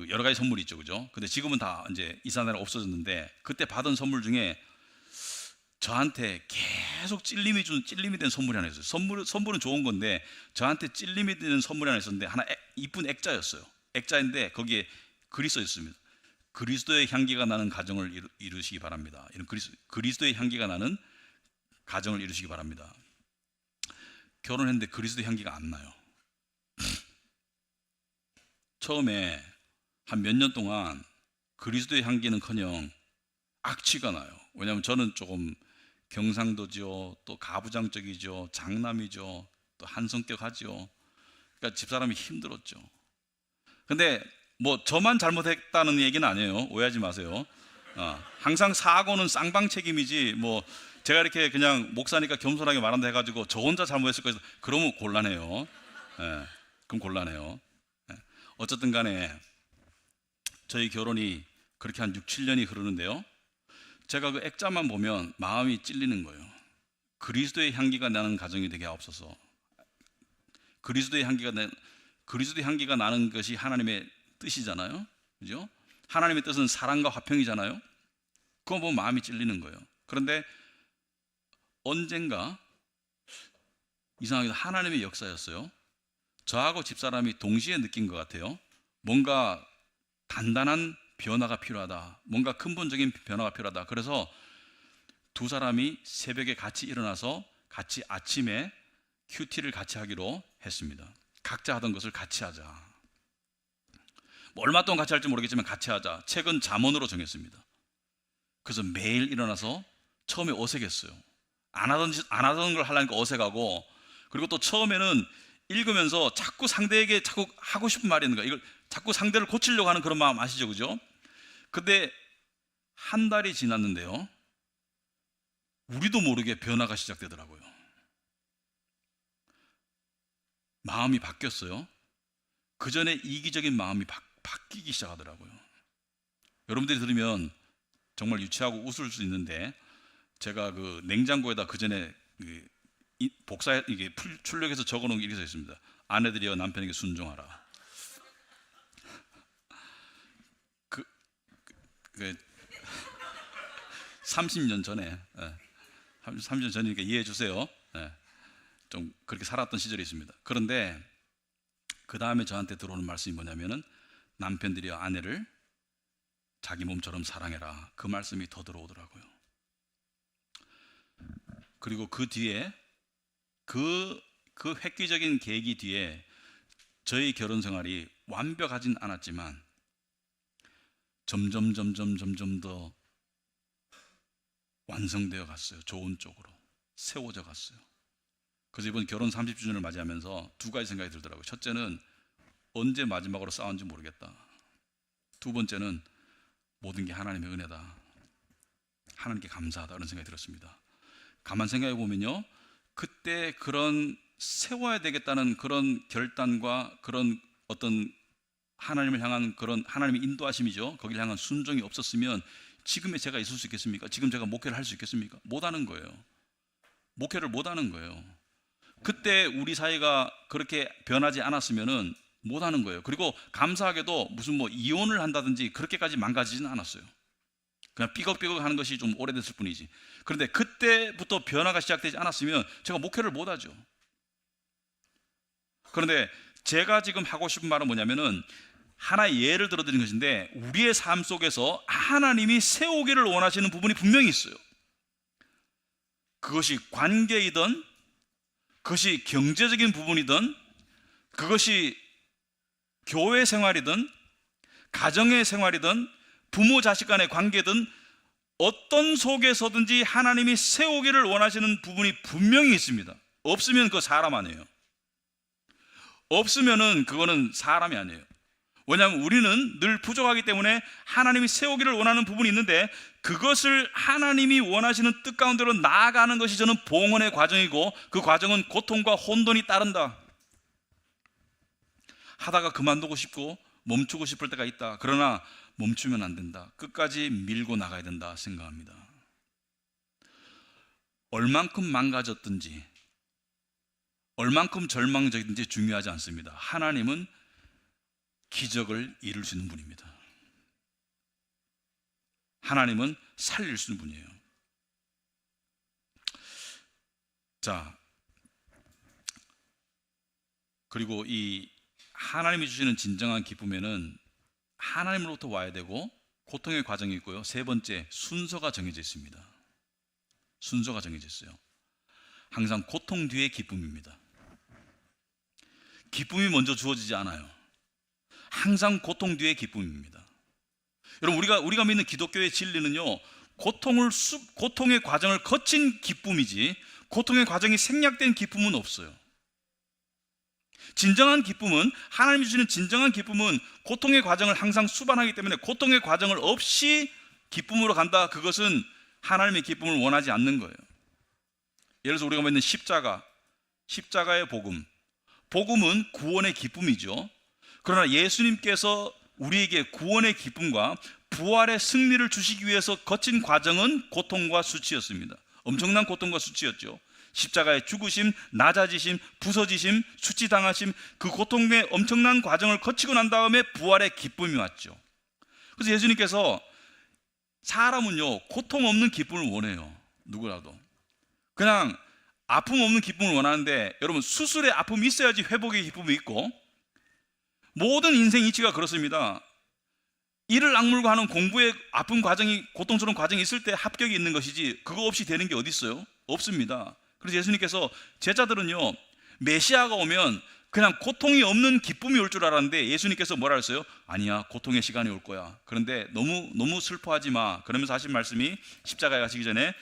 여러 가지 선물이 있죠, 그죠? 근데 지금은 다 이제 이 사람들은 없어졌는데 그때 받은 선물 중에 저한테 계속 찔림이 된 선물이 하나 있어요. 선물은 좋은 건데 저한테 찔림이 되는 선물이 하나 있었는데 하나 이쁜 액자였어요. 액자인데 거기에 글이 써 있습니다. 그리스도의 향기가 나는 가정을 이루시기 바랍니다. 이런 그리스도의 향기가 나는 가정을 이루시기 바랍니다. 결혼했는데 그리스도의 향기가 안 나요. 처음에 한 몇 년 동안 그리스도의 향기는커녕 악취가 나요. 왜냐하면 저는 조금 경상도죠, 또 가부장적이죠, 장남이죠, 또 한성격하죠. 그러니까 집사람이 힘들었죠. 근데 뭐 저만 잘못했다는 얘기는 아니에요. 오해하지 마세요. 항상 사고는 쌍방 책임이지 뭐 제가 이렇게 그냥 목사니까 겸손하게 말한다 해가지고 저 혼자 잘못했을 거예요. 그러면 곤란해요. 그럼 곤란해요. 어쨌든 간에 저희 결혼이 그렇게 한 6, 7년이 흐르는데요. 제가 그 액자만 보면 마음이 찔리는 거예요. 그리스도의 향기가 나는 가정이 되게 하옵소서. 그리스도의 향기가 나는 것이 하나님의 뜻이잖아요. 그죠? 하나님의 뜻은 사랑과 화평이잖아요. 그거 보면 마음이 찔리는 거예요. 그런데 언젠가 이상하게 하나님의 역사였어요. 저하고 집사람이 동시에 느낀 것 같아요. 뭔가 단단한 변화가 필요하다. 뭔가 근본적인 변화가 필요하다. 그래서 두 사람이 새벽에 같이 일어나서 같이 아침에 큐티를 같이 하기로 했습니다. 각자 하던 것을 같이 하자. 뭐 얼마 동안 같이 할지 모르겠지만 같이 하자. 책은 잠언으로 정했습니다. 그래서 매일 일어나서 처음에 어색했어요. 안 하던 걸 하려니까 어색하고, 그리고 또 처음에는 읽으면서 자꾸 상대에게 자꾸 하고 싶은 말이 있는 거야. 이걸 자꾸 상대를 고치려고 하는 그런 마음 아시죠? 그죠? 근데 한 달이 지났는데요. 우리도 모르게 변화가 시작되더라고요. 마음이 바뀌었어요. 그 전에 이기적인 마음이 바뀌기 시작하더라고요. 여러분들이 들으면 정말 유치하고 웃을 수 있는데 제가 그 냉장고에다 그 전에 이게 출력해서 적어놓은 게 이렇게 써 있습니다. 아내들이여 남편에게 순종하라. 30년 전에 30년 전이니까 이해해 주세요. 좀 그렇게 살았던 시절이 있습니다. 그런데 그 다음에 저한테 들어오는 말씀이 뭐냐면은 남편들이여 아내를 자기 몸처럼 사랑해라. 그 말씀이 더 들어오더라고요. 그리고 그 뒤에 그 획기적인 계기 뒤에 저희 결혼 생활이 완벽하진 않았지만 점점 더 완성되어 갔어요. 좋은 쪽으로 세워져 갔어요. 그래서 이번 결혼 30주년을 맞이하면서 두 가지 생각이 들더라고요. 첫째는 언제 마지막으로 싸운지 모르겠다. 두 번째는 모든 게 하나님의 은혜다. 하나님께 감사하다. 이런 생각이 들었습니다. 가만 생각해 보면요, 그때 그런 세워야 되겠다는 그런 결단과 그런 어떤 하나님을 향한 그런 하나님의 인도하심이죠. 거기를 향한 순종이 없었으면 지금의 제가 있을 수 있겠습니까? 지금 제가 목회를 할 수 있겠습니까? 못하는 거예요. 목회를 못하는 거예요. 그때 우리 사이가 그렇게 변하지 않았으면은 못하는 거예요. 그리고 감사하게도 무슨 뭐 이혼을 한다든지 그렇게까지 망가지지는 않았어요. 그냥 삐걱삐걱 하는 것이 좀 오래됐을 뿐이지. 그런데 그때부터 변화가 시작되지 않았으면 제가 목회를 못하죠. 그런데 제가 지금 하고 싶은 말은 뭐냐면은 하나의 예를 들어드린 것인데 우리의 삶 속에서 하나님이 세우기를 원하시는 부분이 분명히 있어요. 그것이 관계이든 그것이 경제적인 부분이든 그것이 교회 생활이든 가정의 생활이든 부모 자식 간의 관계든 어떤 속에서든지 하나님이 세우기를 원하시는 부분이 분명히 있습니다. 없으면 그 사람 아니에요. 없으면은 그거는 사람이 아니에요. 왜냐하면 우리는 늘 부족하기 때문에 하나님이 세우기를 원하는 부분이 있는데 그것을 하나님이 원하시는 뜻 가운데로 나아가는 것이 저는 봉헌의 과정이고 그 과정은 고통과 혼돈이 따른다. 하다가 그만두고 싶고 멈추고 싶을 때가 있다. 그러나 멈추면 안 된다. 끝까지 밀고 나가야 된다 생각합니다. 얼만큼 망가졌든지 얼만큼 절망적이든지 중요하지 않습니다. 하나님은 기적을 이룰 수 있는 분입니다. 하나님은 살릴 수 있는 분이에요. 자, 그리고 이 하나님이 주시는 진정한 기쁨에는 하나님으로부터 와야 되고 고통의 과정이 있고요. 세 번째, 순서가 정해져 있습니다. 순서가 정해져 있어요. 항상 고통 뒤에 기쁨입니다. 기쁨이 먼저 주어지지 않아요. 항상 고통 뒤에 기쁨입니다. 여러분, 우리가 믿는 기독교의 진리는요, 고통의 과정을 거친 기쁨이지 고통의 과정이 생략된 기쁨은 없어요. 진정한 기쁨은, 하나님이 주시는 진정한 기쁨은 고통의 과정을 항상 수반하기 때문에 고통의 과정을 없이 기쁨으로 간다. 그것은 하나님의 기쁨을 원하지 않는 거예요. 예를 들어서 우리가 믿는 십자가의 복음은 구원의 기쁨이죠. 그러나 예수님께서 우리에게 구원의 기쁨과 부활의 승리를 주시기 위해서 거친 과정은 고통과 수치였습니다. 엄청난 고통과 수치였죠. 십자가의 죽으심, 낮아지심, 부서지심, 수치당하심, 그 고통의 엄청난 과정을 거치고 난 다음에 부활의 기쁨이 왔죠. 그래서 예수님께서 사람은요, 고통 없는 기쁨을 원해요. 누구라도. 그냥 아픔 없는 기쁨을 원하는데, 여러분, 수술의 아픔이 있어야지 회복의 기쁨이 있고, 모든 인생 이치가 그렇습니다. 이를 악물고 하는 공부의 아픈 과정이, 고통스러운 과정이 있을 때 합격이 있는 것이지 그거 없이 되는 게 어디 있어요? 없습니다. 그래서 예수님께서 제자들은요, 메시아가 오면 그냥 고통이 없는 기쁨이 올 줄 알았는데 예수님께서 뭐라 했어요? 아니야, 고통의 시간이 올 거야. 그런데 너무 슬퍼하지 마. 그러면서 하신 말씀이, 십자가에 가시기 전에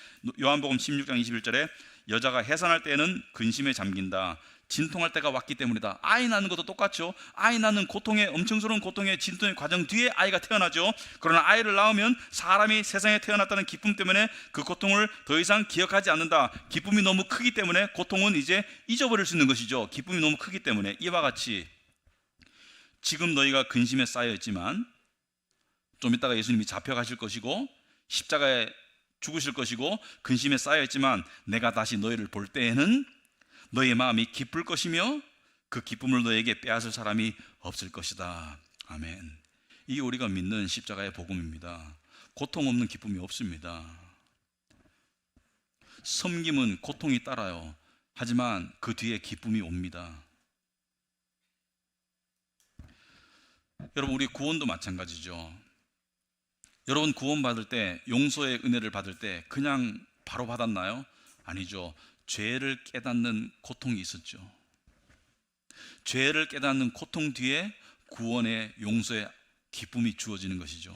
요한복음 16장 21절에 여자가 해산할 때에는 근심에 잠긴다. 진통할 때가 왔기 때문이다. 아이 낳는 것도 똑같죠. 아이 낳는 엄청스러운 고통의 진통의 과정 뒤에 아이가 태어나죠. 그러나 아이를 낳으면 사람이 세상에 태어났다는 기쁨 때문에 그 고통을 더 이상 기억하지 않는다. 기쁨이 너무 크기 때문에 고통은 이제 잊어버릴 수 있는 것이죠. 기쁨이 너무 크기 때문에. 이와 같이 지금 너희가 근심에 쌓여 있지만 좀 이따가 예수님이 잡혀가실 것이고 십자가에 죽으실 것이고 근심에 쌓여 있지만 내가 다시 너희를 볼 때에는 너의 마음이 기쁠 것이며 그 기쁨을 너에게 빼앗을 사람이 없을 것이다. 아멘. 이게 우리가 믿는 십자가의 복음입니다. 고통 없는 기쁨이 없습니다. 섬김은 고통이 따라요. 하지만 그 뒤에 기쁨이 옵니다. 여러분, 우리 구원도 마찬가지죠. 여러분, 구원 받을 때, 용서의 은혜를 받을 때 그냥 바로 받았나요? 아니죠. 죄를 깨닫는 고통이 있었죠. 죄를 깨닫는 고통 뒤에 구원의, 용서의 기쁨이 주어지는 것이죠.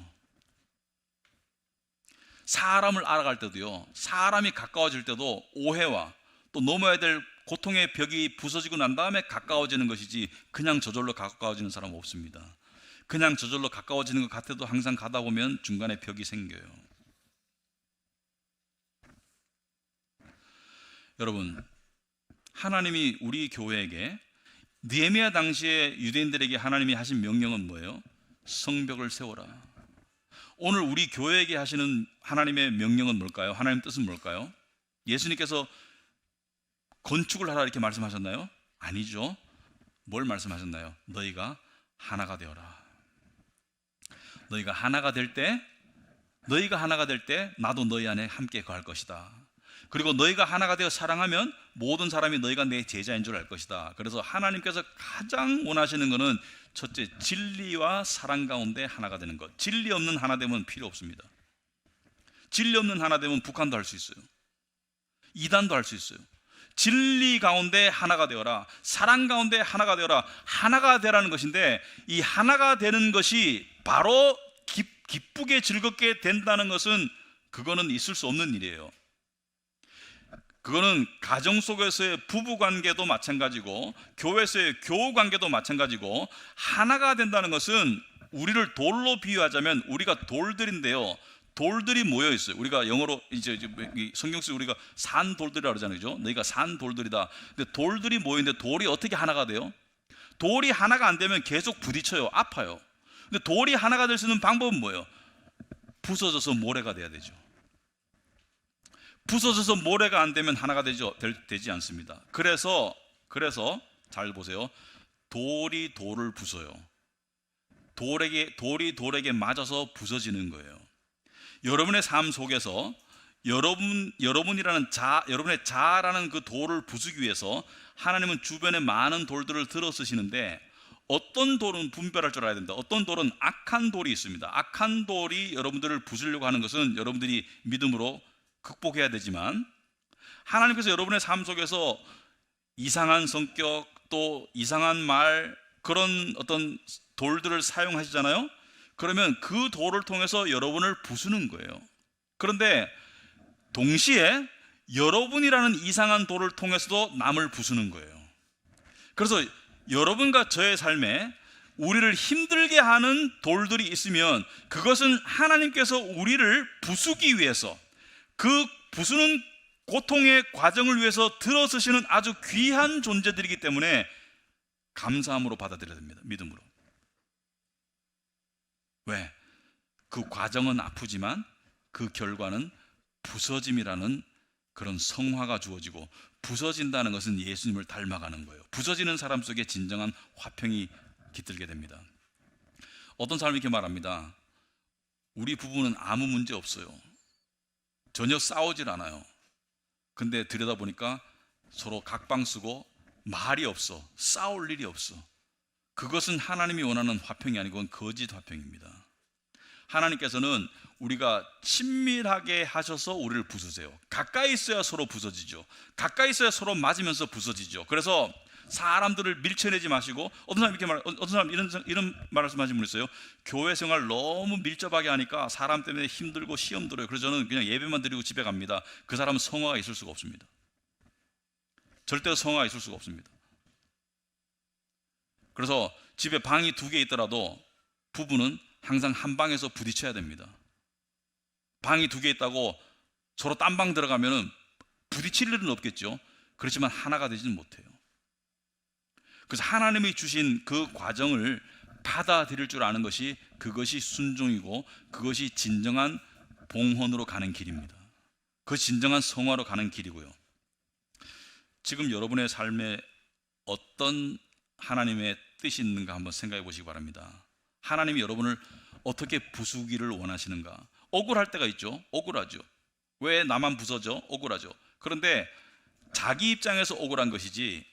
사람을 알아갈 때도요, 사람이 가까워질 때도 오해와 또 넘어야 될 고통의 벽이 부서지고 난 다음에 가까워지는 것이지 그냥 저절로 가까워지는 사람은 없습니다. 그냥 저절로 가까워지는 것 같아도 항상 가다 보면 중간에 벽이 생겨요. 여러분, 하나님이 우리 교회에게, 느헤미야 당시에 유대인들에게 하나님이 하신 명령은 뭐예요? 성벽을 세워라. 오늘 우리 교회에게 하시는 하나님의 명령은 뭘까요? 하나님 뜻은 뭘까요? 예수님께서 건축을 하라 이렇게 말씀하셨나요? 아니죠. 뭘 말씀하셨나요? 너희가 하나가 되어라. 너희가 하나가 될 때 나도 너희 안에 함께 거할 것이다. 그리고 너희가 하나가 되어 사랑하면 모든 사람이 너희가 내 제자인 줄 알 것이다. 그래서 하나님께서 가장 원하시는 것은 첫째, 진리와 사랑 가운데 하나가 되는 것. 진리 없는 하나 되면 필요 없습니다. 진리 없는 하나 되면 북한도 할 수 있어요. 이단도 할 수 있어요. 진리 가운데 하나가 되어라. 사랑 가운데 하나가 되어라. 하나가 되라는 것인데, 이 하나가 되는 것이 바로 기쁘게 즐겁게 된다는 것은 그거는 있을 수 없는 일이에요. 그거는 가정 속에서의 부부 관계도 마찬가지고 교회에서의 교우 관계도 마찬가지고, 하나가 된다는 것은 우리를 돌로 비유하자면 우리가 돌들인데요, 돌들이 모여 있어요. 우리가 영어로 이제 성경 속에 우리가 산 돌들이라고 그러잖아요. 그죠? 너희가 산 돌들이다. 근데 돌들이 모이는데 돌이 어떻게 하나가 돼요? 돌이 하나가 안 되면 계속 부딪혀요. 아파요. 근데 돌이 하나가 될 수 있는 방법은 뭐예요? 부서져서 모래가 돼야 되죠. 부서져서 모래가 안 되면 하나가 되지 않습니다. 그래서 잘 보세요. 돌이 돌을 부숴요. 돌이 돌에게 맞아서 부서지는 거예요. 여러분의 삶 속에서 여러분의 자라는 그 돌을 부수기 위해서 하나님은 주변에 많은 돌들을 들어 쓰시는데, 어떤 돌은 분별할 줄 알아야 됩니다. 어떤 돌은 악한 돌이 있습니다. 악한 돌이 여러분들을 부수려고 하는 것은 여러분들이 믿음으로 극복해야 되지만, 하나님께서 여러분의 삶 속에서 이상한 성격, 또 이상한 말, 그런 어떤 돌들을 사용하시잖아요. 그러면 그 돌을 통해서 여러분을 부수는 거예요. 그런데 동시에 여러분이라는 이상한 돌을 통해서도 남을 부수는 거예요. 그래서 여러분과 저의 삶에 우리를 힘들게 하는 돌들이 있으면 그것은 하나님께서 우리를 부수기 위해서, 그 부수는 고통의 과정을 위해서 들어서시는 아주 귀한 존재들이기 때문에 감사함으로 받아들여야 됩니다. 믿음으로. 왜? 그 과정은 아프지만 그 결과는 부서짐이라는 그런 성화가 주어지고, 부서진다는 것은 예수님을 닮아가는 거예요. 부서지는 사람 속에 진정한 화평이 깃들게 됩니다. 어떤 사람이 이렇게 말합니다. 우리 부부는 아무 문제 없어요. 전혀 싸우질 않아요. 근데 들여다보니까 서로 각방 쓰고 말이 없어. 싸울 일이 없어. 그것은 하나님이 원하는 화평이 아니고 그건 거짓 화평입니다. 하나님께서는 우리가 친밀하게 하셔서 우리를 부수세요. 가까이 있어야 서로 부서지죠. 가까이 있어야 서로 맞으면서 부서지죠. 그래서 사람들을 밀쳐내지 마시고, 어떤 사람 이런 말씀하신 분 있어요. 교회 생활 너무 밀접하게 하니까 사람 때문에 힘들고 시험 들어요. 그래서 저는 그냥 예배만 드리고 집에 갑니다. 그 사람은 성화가 있을 수가 없습니다. 절대로 성화가 있을 수가 없습니다. 그래서 집에 방이 2개 있더라도 부부는 항상 한 방에서 부딪혀야 됩니다. 방이 2개 있다고 서로 딴 방 들어가면 부딪힐 일은 없겠죠. 그렇지만 하나가 되지는 못해요. 그래서 하나님이 주신 그 과정을 받아들일 줄 아는 것이, 그것이 순종이고 그것이 진정한 봉헌으로 가는 길입니다. 그 진정한 성화로 가는 길이고요. 지금 여러분의 삶에 어떤 하나님의 뜻이 있는가 한번 생각해 보시기 바랍니다. 하나님이 여러분을 어떻게 부수기를 원하시는가? 억울할 때가 있죠. 억울하죠. 왜 나만 부서져? 억울하죠. 그런데 자기 입장에서 억울한 것이지,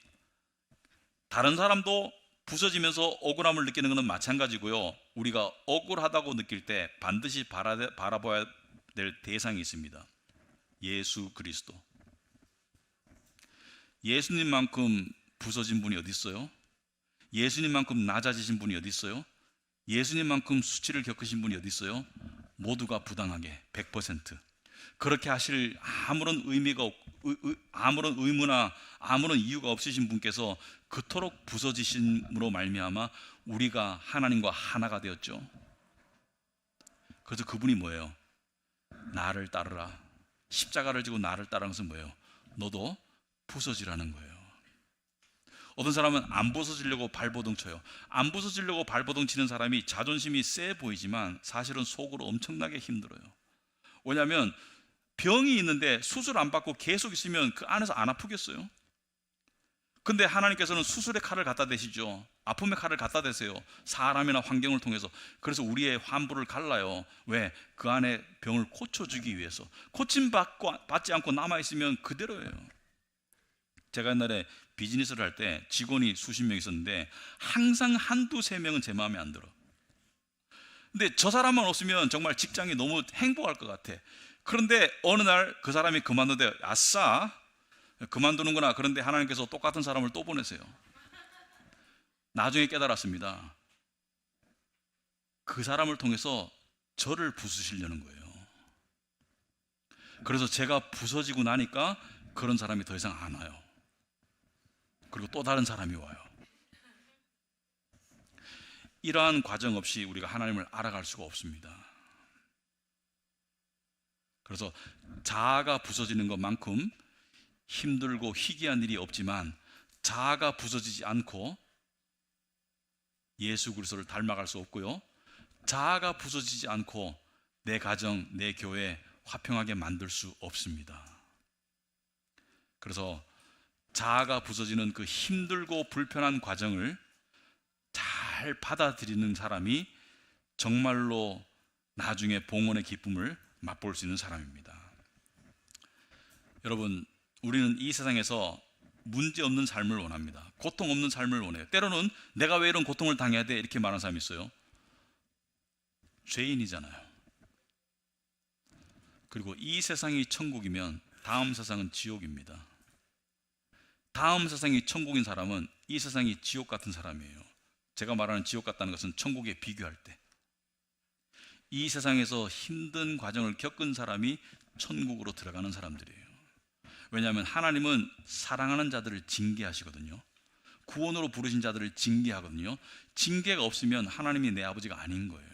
다른 사람도 부서지면서 억울함을 느끼는 것은 마찬가지고요. 우리가 억울하다고 느낄 때 반드시 바라봐야 될 대상이 있습니다. 예수 그리스도. 예수님만큼 부서진 분이 어디 있어요? 예수님만큼 낮아지신 분이 어디 있어요? 예수님만큼 수치를 겪으신 분이 어디 있어요? 모두가 부당하게 100% 그렇게 하실 아무런 의미가 아무런 의무나 아무런 이유가 없으신 분께서 그토록 부서지심으로 말미암아 우리가 하나님과 하나가 되었죠. 그래서 그분이 뭐예요? 나를 따르라. 십자가를 지고 나를 따르는 것은 뭐예요? 너도 부서지라는 거예요. 어떤 사람은 안 부서지려고 발버둥 쳐요. 안 부서지려고 발버둥 치는 사람이 자존심이 세 보이지만 사실은 속으로 엄청나게 힘들어요. 왜냐하면 병이 있는데 수술 안 받고 계속 있으면 그 안에서 안 아프겠어요? 근데 하나님께서는 수술의 칼을 갖다 대시죠. 아픔의 칼을 갖다 대세요. 사람이나 환경을 통해서. 그래서 우리의 환부를 갈라요. 왜? 그 안에 병을 고쳐주기 위해서. 고침받지 않고 남아있으면 그대로예요. 제가 옛날에 비즈니스를 할 때 직원이 수십 명 있었는데 항상 한두 세 명은 제 마음에 안 들어. 근데 저 사람만 없으면 정말 직장이 너무 행복할 것 같아. 그런데 어느 날 그 사람이 그만두는데 아싸 그만두는구나. 그런데 하나님께서 똑같은 사람을 또 보내세요. 나중에 깨달았습니다. 그 사람을 통해서 저를 부수시려는 거예요. 그래서 제가 부서지고 나니까 그런 사람이 더 이상 안 와요. 그리고 또 다른 사람이 와요. 이러한 과정 없이 우리가 하나님을 알아갈 수가 없습니다. 그래서 자아가 부서지는 것만큼 힘들고 희귀한 일이 없지만 자아가 부서지지 않고 예수 그리스도를 닮아갈 수 없고요. 자아가 부서지지 않고 내 가정, 내 교회 화평하게 만들 수 없습니다. 그래서 자아가 부서지는 그 힘들고 불편한 과정을 잘 받아들이는 사람이 정말로 나중에 봉헌의 기쁨을 맛볼 수 있는 사람입니다. 여러분, 우리는 이 세상에서 문제 없는 삶을 원합니다. 고통 없는 삶을 원해요. 때로는 내가 왜 이런 고통을 당해야 돼? 이렇게 말하는 사람이 있어요. 죄인이잖아요. 그리고 이 세상이 천국이면 다음 세상은 지옥입니다. 다음 세상이 천국인 사람은 이 세상이 지옥 같은 사람이에요. 제가 말하는 지옥 같다는 것은 천국에 비교할 때, 이 세상에서 힘든 과정을 겪은 사람이 천국으로 들어가는 사람들이에요. 왜냐하면 하나님은 사랑하는 자들을 징계하시거든요. 구원으로 부르신 자들을 징계하거든요. 징계가 없으면 하나님이 내 아버지가 아닌 거예요.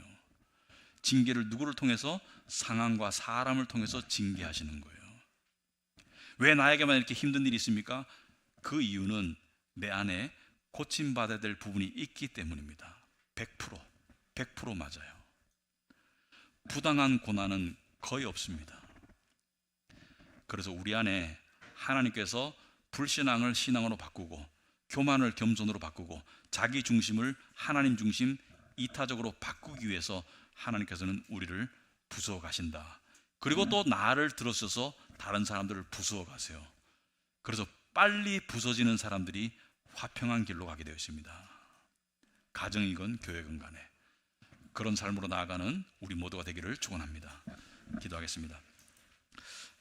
징계를 누구를 통해서? 상황과 사람을 통해서 징계하시는 거예요. 왜 나에게만 이렇게 힘든 일이 있습니까? 그 이유는 내 안에 고침받아야 될 부분이 있기 때문입니다. 100% 맞아요. 부당한 고난은 거의 없습니다. 그래서 우리 안에 하나님께서 불신앙을 신앙으로 바꾸고, 교만을 겸손으로 바꾸고, 자기 중심을 하나님 중심, 이타적으로 바꾸기 위해서 하나님께서는 우리를 부수어 가신다. 그리고 또 나를 들어서서 다른 사람들을 부수어 가세요. 그래서 빨리 부서지는 사람들이 화평한 길로 가게 되어 있습니다. 가정이건 교회건 간에 그런 삶으로 나아가는 우리 모두가 되기를 축원합니다. 기도하겠습니다.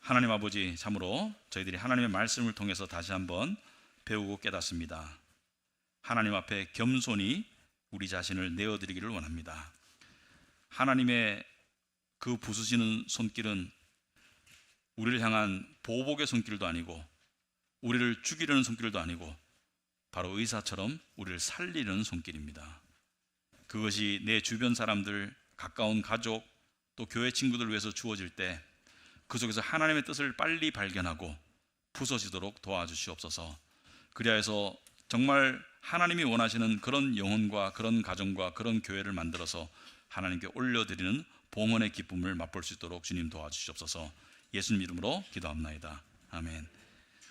하나님 아버지, 참으로 저희들이 하나님의 말씀을 통해서 다시 한번 배우고 깨닫습니다. 하나님 앞에 겸손히 우리 자신을 내어드리기를 원합니다. 하나님의 그 부수시는 손길은 우리를 향한 보복의 손길도 아니고, 우리를 죽이려는 손길도 아니고, 바로 의사처럼 우리를 살리는 손길입니다. 그것이 내 주변 사람들, 가까운 가족, 또 교회 친구들 위해서 주어질 때 그 속에서 하나님의 뜻을 빨리 발견하고 부서지도록 도와주시옵소서. 그리하여서 정말 하나님이 원하시는 그런 영혼과 그런 가정과 그런 교회를 만들어서 하나님께 올려드리는 봉헌의 기쁨을 맛볼 수 있도록 주님 도와주시옵소서. 예수님 이름으로 기도합나이다. 아멘.